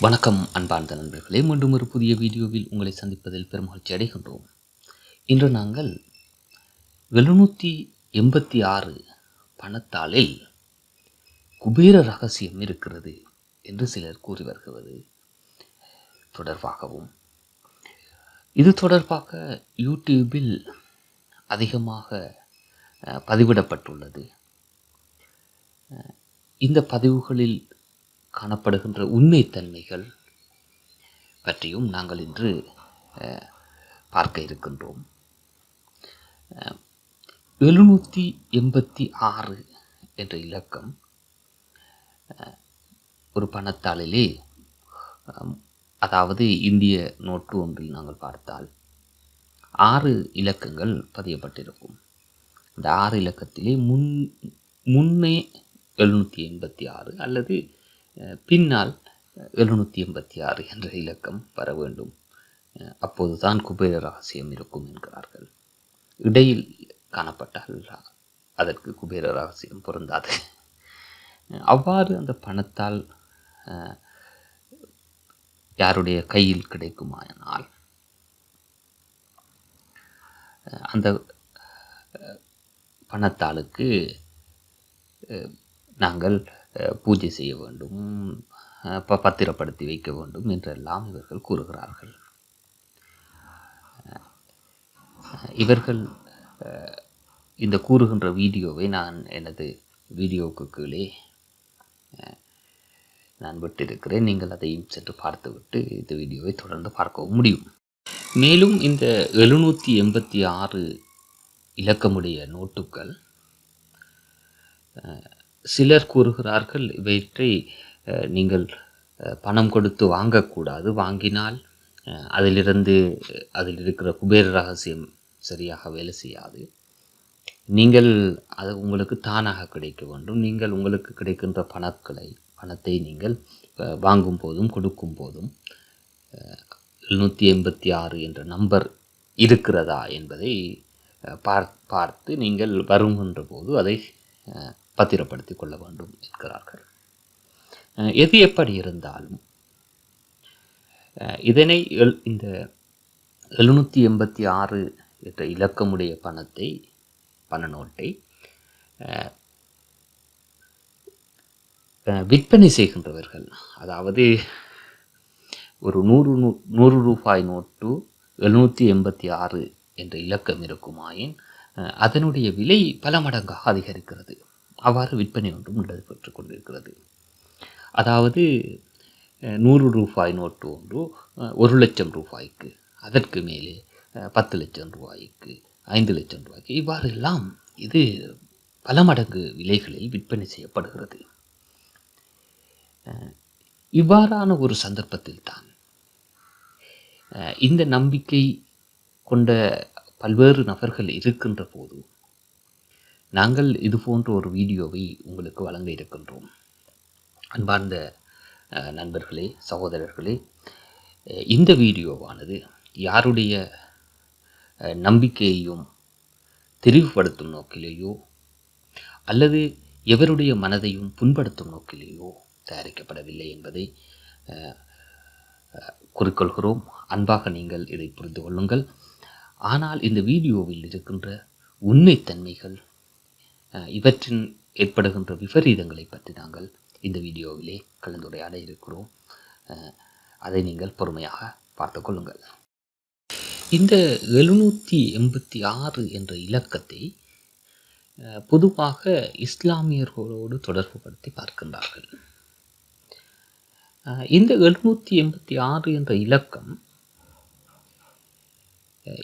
வணக்கம் அன்பார்ந்த நண்பர்களே, மீண்டும் ஒரு புதிய வீடியோவில் உங்களை சந்திப்பதில் பெருமகிழ்ச்சி அடைகின்றோம். இன்று நாங்கள் 786 பணத்தாளில் குபேர ரகசியம் இருக்கிறது என்று சிலர் கூறி வருகிறது தொடர்பாகவும், இது தொடர்பாக யூடியூபில் அதிகமாக பதிவிடப்பட்டுள்ளது. இந்த பதிவுகளில் காணப்படுகின்ற உண்மைத்தன்மைகள் பற்றியும் நாங்கள் இன்று பார்க்க இருக்கின்றோம். 786 என்ற இலக்கம் ஒரு பணத்தாளிலே, அதாவது இந்திய நோட்டு ஒன்றில் நாங்கள் பார்த்தால் 6 இலக்கங்கள் பதியப்பட்டிருக்கும். இந்த 6 இலக்கத்திலே முன்னே 786 அல்லது பின்னால் 786 என்ற இலக்கம் வர வேண்டும். அப்போதுதான் குபேர ரகசியம் இருக்கும் என்கிறார்கள். இடையில் காணப்பட்டால் அதற்கு குபேர ரகசியம் பொருந்தாது. அவ்வாறு அந்த பணத்தால் யாருடைய கையில் கிடைக்குமானால் அந்த பணத்தாளுக்கு நாங்கள் பூஜை செய்ய வேண்டும், பத்திரப்படுத்தி வைக்க வேண்டும் என்றெல்லாம் இவர்கள் கூறுகிறார்கள். இவர்கள் இந்த கூறுகின்ற வீடியோவை நான் எனது வீடியோவுக்கு கீழே நான் விட்டிருக்கிறேன். நீங்கள் அதையும் சென்று பார்த்துவிட்டு இந்த வீடியோவை தொடர்ந்து பார்க்கவும் முடியும். மேலும் இந்த 786 இலக்கமுடைய நோட்டுகள் சிலர் கூறுகிறார்கள், இவற்றை நீங்கள் பணம் கொடுத்து வாங்கக்கூடாது, வாங்கினால் அதில் இருக்கிற குபேர ரகசியம் சரியாக வேலை செய்யாது, நீங்கள் அது உங்களுக்கு தானாக கிடைக்க வேண்டும், நீங்கள் உங்களுக்கு கிடைக்கின்ற பணத்தை நீங்கள் வாங்கும் போதும் கொடுக்கும் போதும் 786 என்ற நம்பர் இருக்கிறதா என்பதை பார்த்து நீங்கள் வருகின்ற போது அதை பத்திரப்படுத்தி கொள்ள வேண்டும் என்கிறார்கள். எது எப்படி இருந்தாலும் இதனை இந்த 786 என்ற இலக்கமுடைய பண நோட்டை விற்பனை செய்கின்றவர்கள், அதாவது ஒரு 100 ரூபாய் நோட்டு 786 என்ற இலக்கம் இருக்குமாயின் அதனுடைய விலை பல மடங்காக அதிகரிக்கிறது. அவ்வாறு விற்பனை ஒன்றும் நடைபெற்று கொண்டிருக்கிறது. அதாவது 100 ரூபாய் நோட்டு ஒன்று 1 லட்சம் ரூபாய்க்கு, அதற்கு மேலே 10 லட்சம் ரூபாய்க்கு, 5 லட்சம் ரூபாய்க்கு, இவ்வாறெல்லாம் இது பல மடங்கு விலைகளில் விற்பனை செய்யப்படுகிறது. இவ்வாறான ஒரு சந்தர்ப்பத்தில் தான் இந்த நம்பிக்கை கொண்ட பல்வேறு நபர்கள் இருக்கின்ற போது நாங்கள் இது போன்ற ஒரு வீடியோவை உங்களுக்கு வழங்க இருக்கின்றோம். அன்பார்ந்த நண்பர்களே, சகோதரர்களே, இந்த வீடியோவானது யாருடைய நம்பிக்கையையும் தெரிவுபடுத்தும் நோக்கிலேயோ அல்லது எவருடைய மனதையும் புண்படுத்தும் நோக்கிலேயோ தயாரிக்கப்படவில்லை என்பதை குறிக்கொள்கிறோம். அன்பாக நீங்கள் இதை புரிந்து கொள்ளுங்கள். ஆனால் இந்த வீடியோவில் இருக்கின்ற உண்மைத்தன்மைகள், இவற்றின் ஏற்படுகின்ற விபரீதங்களை பற்றி நாங்கள் இந்த வீடியோவிலே கலந்துரையாட இருக்கிறோம். அதை நீங்கள் பொறுமையாக பார்த்து கொள்ளுங்கள். இந்த 786 என்ற இலக்கத்தை பொதுவாக இஸ்லாமியர்களோடு தொடர்பு படுத்தி பார்க்கின்றார்கள். இந்த 786 என்ற இலக்கம்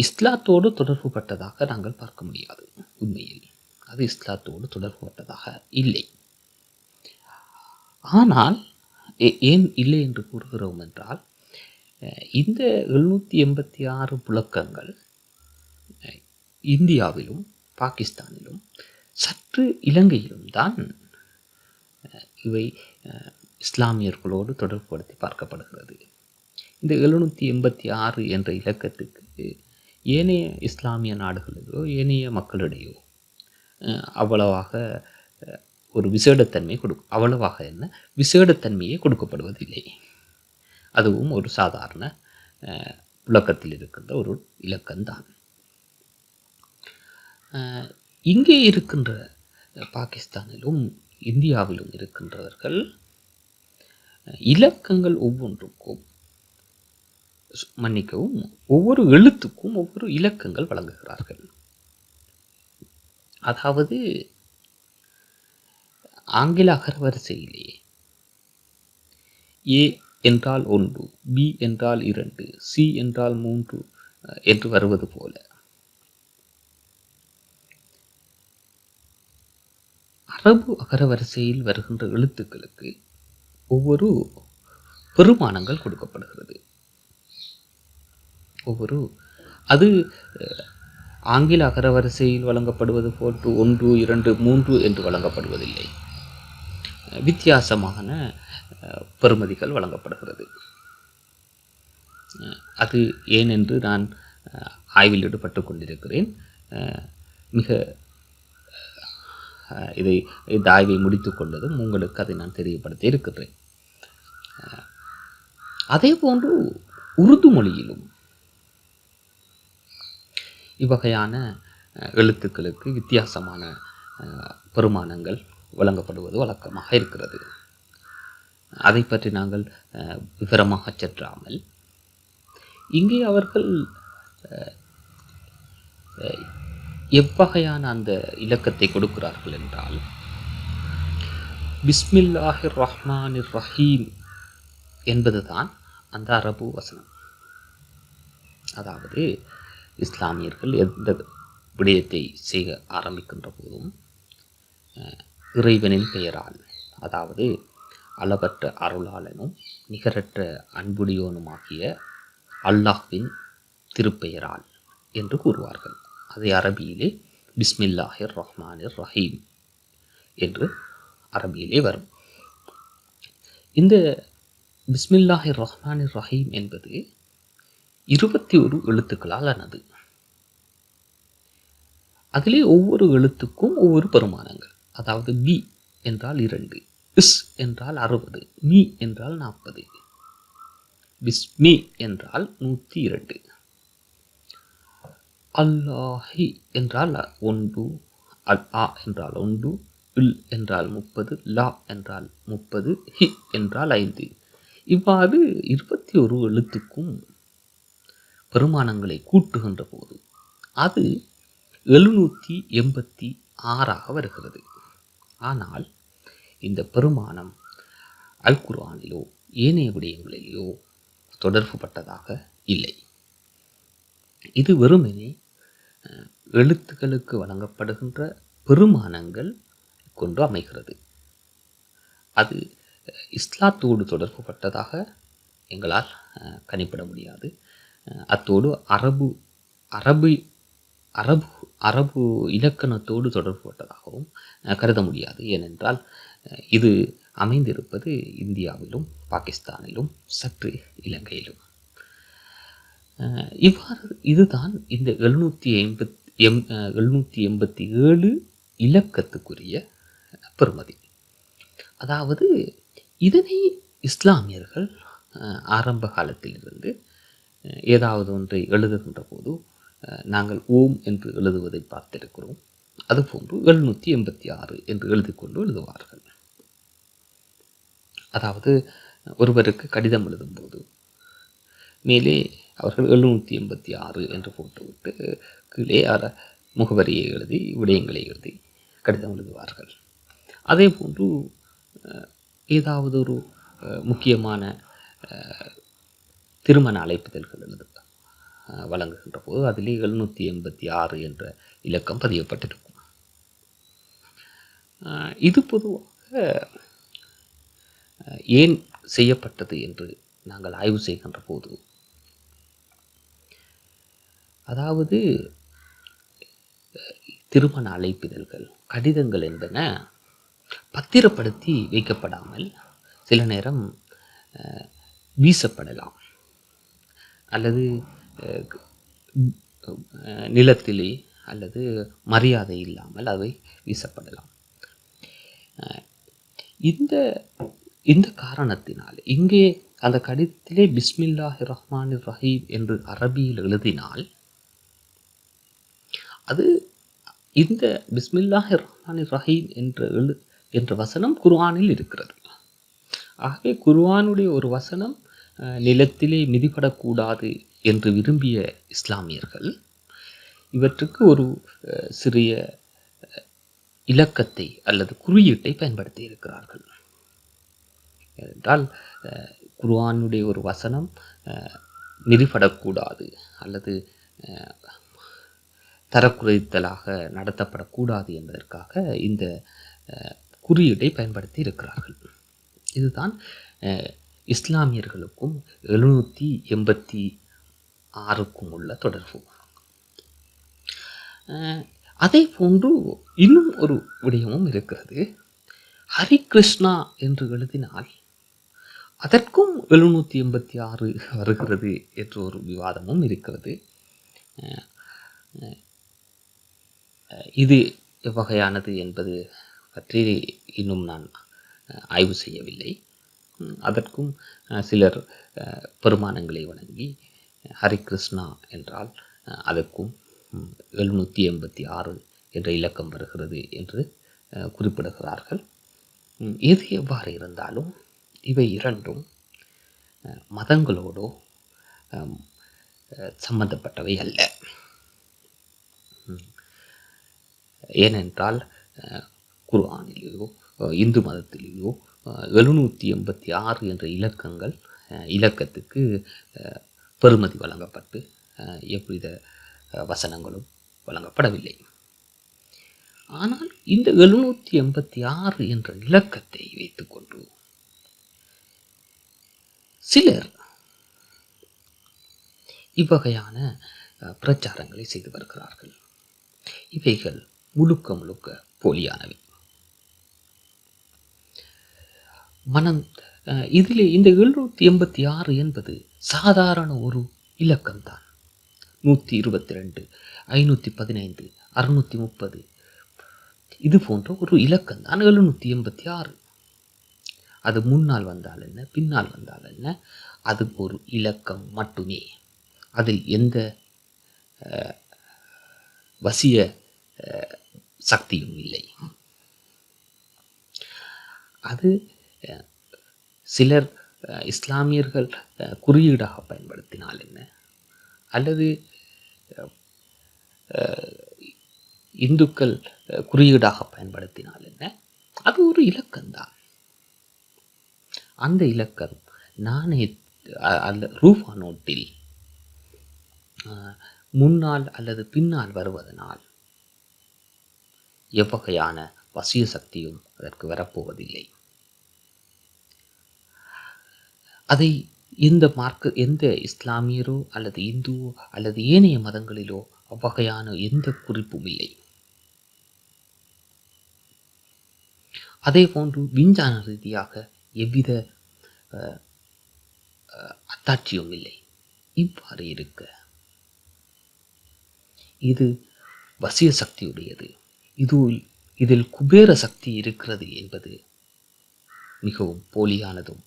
இஸ்லாத்தோடு தொடர்பு பட்டதாக நாங்கள் பார்க்க முடியாது. உண்மையில் அது இஸ்லாத்தோடு தொடர்பு பட்டதாக இல்லை. ஆனால் ஏன் இல்லை என்று கூறுகிறோம் என்றால், இந்த 786 புழக்கங்கள் இந்தியாவிலும் பாகிஸ்தானிலும் சற்று இலங்கையிலும் தான் இவை இஸ்லாமியர்களோடு தொடர்புபடுத்தி பார்க்கப்படுகிறது. இந்த 786 என்ற இலக்கத்துக்கு ஏனைய இஸ்லாமிய நாடுகளிலோ ஏனைய மக்களிடையோ அவ்வளவாக ஒரு விசேடத்தன்மை விசேடத்தன்மையே கொடுக்கப்படுவதில்லை. அதுவும் ஒரு சாதாரண புழக்கத்தில் இருக்கின்ற ஒரு இலக்கம்தான். இங்கே இருக்கின்ற பாகிஸ்தானிலும் இந்தியாவிலும் இருக்கின்றவர்கள் இலக்கங்கள் ஒவ்வொன்றுக்கும், மன்னிக்கவும், ஒவ்வொரு எழுத்துக்கும் ஒவ்வொரு இலக்கங்கள் வழங்குகிறார்கள். அதாவது ஆங்கில அகரவரிசையிலே ஏ என்றால் 1, பி என்றால் 2, சி என்றால் 3 என்று வருவது போல அரபு அகரவரிசையில் வருகின்ற எழுத்துக்களுக்கு ஒவ்வொரு பெருமானங்கள் கொடுக்கப்படுகிறது. அது ஆங்கில அகரவரிசையில் வழங்கப்படுவது போன்று 1, 2, 3 என்று வழங்கப்படுவதில்லை. வித்தியாசமான பெறுமதிகள் வழங்கப்படுகிறது. அது ஏன் என்று நான் ஆய்வில் ஈடுபட்டு கொண்டிருக்கிறேன். இந்த ஆய்வை முடித்து கொண்டதும் உங்களுக்கு அதை நான் தெரியப்படுத்த இருக்கிறேன். அதே போன்று உருது மொழியிலும் இவ்வகையான எழுத்துக்களுக்கு வித்தியாசமான பெருமானங்கள் வழங்கப்படுவது வழக்கமாக இருக்கிறது. அதை பற்றி நாங்கள் விவரமாக சென்றாமல் இங்கே அவர்கள் எவ்வகையான அந்த இலக்கத்தை கொடுக்கிறார்கள் என்றால், பிஸ்மில்லாஹிர் ரஹ்மானிர் ரஹீம் என்பதுதான் அந்த அரபு வசனம். அதாவது இஸ்லாமியர்கள் எந்த விடயத்தை செய்ய ஆரம்பிக்கின்ற போதும் இறைவனின் பெயரால், அதாவது அளவற்ற அருளாளனும் நிகரற்ற அன்புடையோனுமாகிய அல்லாஹ்வின் திருப்பெயரால் என்று கூறுவார்கள். அதை அரபியிலே பிஸ்மில்லாஹிர் ரஹ்மானிர் ரஹீம் என்று அரபியிலே வரும். இந்த பிஸ்மில்லாஹிர் ரஹ்மானிர் ரஹீம் என்பது 21 எழுத்துக்களால் ஆனது. அதிலே ஒவ்வொரு எழுத்துக்கும் ஒவ்வொரு பெருமானங்கள். அதாவது பி என்றால் 2, இஸ் என்றால் 60, மீ என்றால் 40, பிஸ்மி என்றால் 102, அல்லாஹி என்றால் 1, அல்-ஆ என்றால் 1, இல் என்றால் 30, லா என்றால் 30, ஹி என்றால் 5. இவ்வாறு 21 எழுத்துக்கும் பெருமானங்களை கூட்டுகின்ற போது அது 786 வருகிறது. ஆனால் இந்த பெருமானம் அல் குர்ஆனிலோ ஏனைய விடயங்களிலோ தொடர்பு பட்டதாக இல்லை. இது வெறுமனே எழுத்துக்களுக்கு வழங்கப்படுகின்ற பெருமானங்கள் கொண்டு அமைகிறது. அது இஸ்லாத்தோடு தொடர்பு பட்டதாக எங்களால் கணிப்பிட முடியாது. அத்தோடு அரபு இலக்கணத்தோடு தொடர்பு பட்டதாகவும் கருத முடியாது. ஏனென்றால் இது அமைந்திருப்பது இந்தியாவிலும் பாகிஸ்தானிலும் சற்று இலங்கையிலும். இவ்வாறு இதுதான் இந்த 787 இலக்கத்துக்குரிய பெறுமதி. அதாவது இதனை இஸ்லாமியர்கள் ஆரம்ப காலத்திலிருந்து ஏதாவது ஒன்றை எழுதுகின்ற போது நாங்கள் ஓம் என்று எழுதுவதை பார்த்திருக்கிறோம். அதுபோன்று 786 என்று எழுதிக்கொண்டு எழுதுவார்கள். அதாவது ஒருவருக்கு கடிதம் எழுதும்போது மேலே அவர்கள் 786 என்று போட்டுவிட்டு கீழே முகவரியை எழுதி விடயங்களை எழுதி கடிதம் எழுதுவார்கள். அதே போன்று ஏதாவது ஒரு முக்கியமான திருமண அழைப்புதல்கள் வழங்குகின்ற போது அதிலே 786 என்ற இலக்கம் பதியப்பட்டிருக்கும். இது பொதுவாக ஏன் செய்யப்பட்டது என்று நாங்கள் ஆய்வு செய்கின்ற போது, அதாவது திருமண அழைப்பிதழ்கள், கடிதங்கள் என்பன பத்திரப்படுத்தி வைக்கப்படாமல் சில நேரம் வீசப்படலாம் அல்லது நிலத்திலே அல்லது மரியாதை இல்லாமல் அவை வீசப்படலாம். இந்த காரணத்தினால் இங்கே அந்த கடிதத்திலே பிஸ்மில்லாஹிர் ரஹ்மானிர் ரஹீம் என்று அரபியில் எழுதினால் அது இந்த பிஸ்மில்லாஹிர் ரஹ்மானிர் ரஹீம் என்ற வசனம் குர்ஆனில் இருக்கிறது. ஆகவே குர்ஆனுடைய ஒரு வசனம் நிலத்திலே மிதிபடக்கூடாது என்று விரும்பிய இஸ்லாமியர்கள் இவற்றுக்கு ஒரு சிறிய இலக்கத்தை அல்லது குறியீட்டை பயன்படுத்தி இருக்கிறார்கள். என்றால் குர்ஆனுடைய ஒரு வசனம் மிதிபடக்கூடாது அல்லது தரக்குறைத்தலாக நடத்தப்படக்கூடாது என்பதற்காக இந்த குறியீட்டை பயன்படுத்தி இருக்கிறார்கள். இதுதான் இஸ்லாமியர்களுக்கும் 786க்கும் உள்ள தொடர்பு. அதே போன்று இன்னும் ஒரு விடயமும் இருக்கிறது. ஹரி கிருஷ்ணா என்று எழுதினால் அதற்கும் 786 வருகிறது என்ற ஒரு விவாதமும் இருக்கிறது. இது எவ்வகையானது என்பது பற்றி இன்னும் நான் ஆய்வு செய்யவில்லை. அதற்கும் சிலர் பெருமானங்களை வழங்கி ஹரி கிருஷ்ணா என்றால் அதற்கும் 786 என்ற இலக்கம் வருகிறது என்று குறிப்பிடுகிறார்கள். எது எவ்வாறு இருந்தாலும் இவை இரண்டும் மதங்களோடு சம்பந்தப்பட்டவை அல்ல. ஏனென்றால் குர்ஆனிலேயோ இந்து மதத்திலேயோ 786 என்ற இலக்கத்துக்கு பெறுமதி வழங்கப்பட்டு எவ்வித வசனங்களும் வழங்கப்படவில்லை. ஆனால் இந்த 786 என்ற இலக்கத்தை வைத்துக்கொண்டு சிலர் இவ்வகையான பிரச்சாரங்களை செய்து வருகிறார்கள். இவைகள் முழுக்க முழுக்க போலியானவை. இதிலே இந்த 786 என்பது சாதாரண ஒரு இலக்கம்தான். 122, 515, 630 இது போன்ற ஒரு இலக்கம்தான் 786. அது முன்னால் வந்தால் என்ன, பின்னால் வந்தால் என்ன, அது ஒரு இலக்கம் மட்டுமே. அதில் எந்த வசிய சக்தியும் இல்லை. அது சிலர் இஸ்லாமியர்கள் குறியீடாக பயன்படுத்தினால் என்ன, அல்லது இந்துக்கள் குறியீடாக பயன்படுத்தினால் என்ன, அது ஒரு இலக்கம்தான். அந்த இலக்கம் ரூபா நோட்டில் முன்னால் அல்லது பின்னால் வருவதனால் எவ்வகையான வசிய சக்தியும் அதற்கு வரப்போவதில்லை. அதை எந்த இஸ்லாமியரோ அல்லது இந்துவோ அல்லது ஏனைய மதங்களிலோ அவ்வகையான எந்த குறிப்பும் இல்லை. அதே போன்று விஞ்ஞான ரீதியாக எவ்வித அத்தாட்சியும் இல்லை. இவ்வாறு இருக்க இது வசிய சக்தியுடையது, இதில் குபேர சக்தி இருக்கிறது என்பது மிகவும் போலியானதும்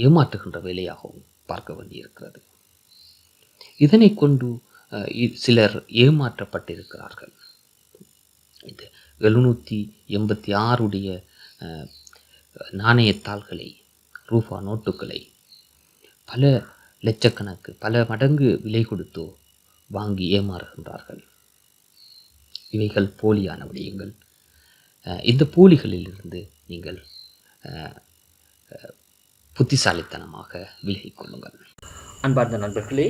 ஏமாற்றுகின்ற வேலையாகவும் பார்க்க வேண்டியிருக்கிறது. இதனை கொண்டு சிலர் ஏமாற்றப்பட்டிருக்கிறார்கள். இந்த 786 நாணயத்தாள்களை, ரூபா நோட்டுகளை பல லட்சக்கணக்கு, பல மடங்கு விலை கொடுத்தோ வாங்கி ஏமாறுகின்றார்கள். இவைகள் போலியான விடயங்கள். இந்த போலிகளிலிருந்து நீங்கள் புத்திசாலித்தனமாக விலகிக் கொள்ளுங்கள். அன்பார்ந்த நண்பர்களே,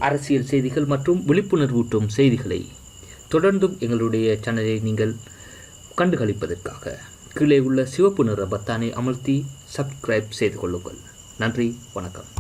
அரசியல் செய்திகள் மற்றும் விழிப்புணர்வூட்டும் செய்திகளை தொடர்ந்தும் எங்களுடைய சேனலை நீங்கள் கண்டுகளிப்பதற்காக கீழே உள்ள சிவப்பு நிற பத்தானை அமர்த்தி சப்ஸ்கிரைப் செய்து கொள்ளுங்கள். நன்றி, வணக்கம்.